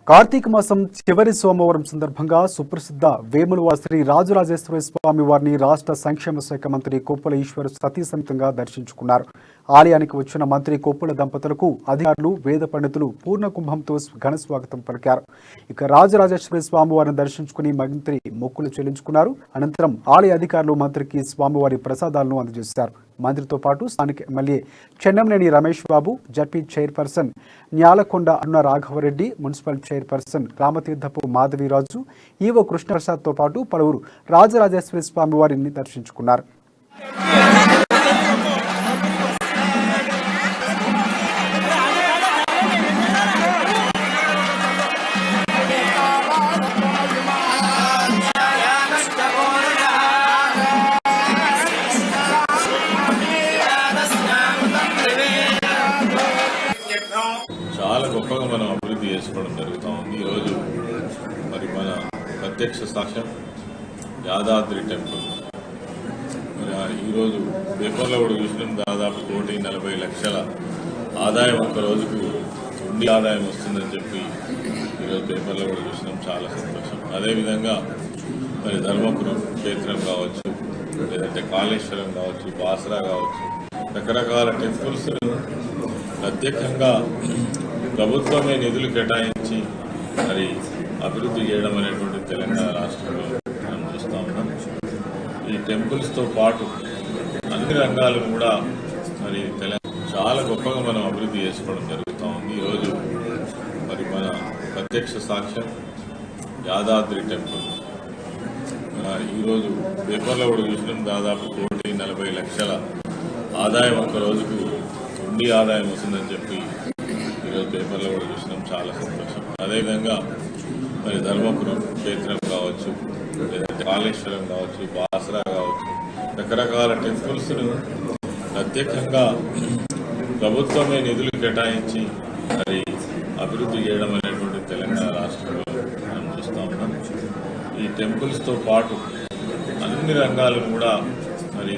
కార్తీక మాసం చివరి సోమవారం సందర్భంగా సుప్రసిద్ధ వేములవాడ శ్రీ రాజరాజేశ్వర స్వామి వారిని రాష్ట్ర సంక్షేమ శాఖ మంత్రి కొప్పుల ఈశ్వర్ సతీసమేతంగా దర్శించుకున్నారు. ఆలయానికి వచ్చిన మంత్రి కొప్పుల దంపతులకు అధికారులు, వేద పండితులు పూర్ణ కుంభంతో ఘన స్వాగతం పలికారు. ఇక రాజరాజేశ్వర స్వామి వారిని దర్శించుకుని మంత్రి మొక్కులు చెల్లించుకున్నారు. అనంతరం ఆలయ అధికారులు మంత్రికి స్వామివారి ప్రసాదాలను అందజేశారు. మంత్రితో పాటు స్థానిక MLA Chennamaneni Ramesh Babu, ZP chairperson Nyalakonda Aruna Raghavareddy, municipal chairperson Ramatheerthapu Madhaviraju, EO కృష్ణప్రసాద్తో పాటు పలువురు రాజరాజేశ్వరి స్వామి వారిని దర్శించుకున్నారు. చాలా గొప్పగా మనం అభివృద్ధి చేసుకోవడం జరుగుతూ ఉంది. ఈరోజు మరి మన ప్రత్యక్ష సాక్ష్యం యాదాద్రి టెంపుల్. మరి ఈరోజు పేపర్లో కూడా చూసినాం, దాదాపు 1,40,00,000 ఆదాయం ఒక రోజుకు ఉండి ఆదాయం వస్తుందని చెప్పి ఈరోజు పేపర్లో కూడా చూసినాం. చాలా సంతోషం. అదేవిధంగా మరి ధర్మపురం క్షేత్రం కావచ్చు, లేదంటే కాళేశ్వరం కావచ్చు, బాసరా కావచ్చు, రకరకాల టెంపుల్స్ ప్రత్యేకంగా ప్రభుత్వమే నిధులు కేటాయించి మరి అభివృద్ధి చేయడం అనేటువంటి తెలంగాణ రాష్ట్రంలో మనం చూస్తూ ఉన్నాం. ఈ టెంపుల్స్తో పాటు అన్ని రంగాలను కూడా మరి చాలా గొప్పగా మనం అభివృద్ధి చేసుకోవడం జరుగుతూ ఉంది. ఈరోజు మరి మన ప్రత్యక్ష సాక్ష్యం యాదాద్రి టెంపుల్. ఈరోజు పేపర్లో కూడా చూసినాం, దాదాపు 1,40,00,000 ఆదాయం ఒక రోజుకు ఉండి ఆదాయం వస్తుందని చెప్పి ఈరోజు పేపర్లో కూడా చూసినాం. చాలా సంతోషం. అదేవిధంగా మరి ధర్మపురం క్షేత్రం కావచ్చు, లేదంటే కాళేశ్వరం కావచ్చు, బాసరా కావచ్చు, రకరకాల టెంపుల్స్ను ప్రత్యేకంగా ప్రభుత్వమే నిధులు కేటాయించి మరి అభివృద్ధి చేయడం అనేటువంటి తెలంగాణ రాష్ట్రంలో మనం చూస్తూ ఉన్నాం. ఈ టెంపుల్స్తో పాటు అన్ని రంగాలను కూడా మరి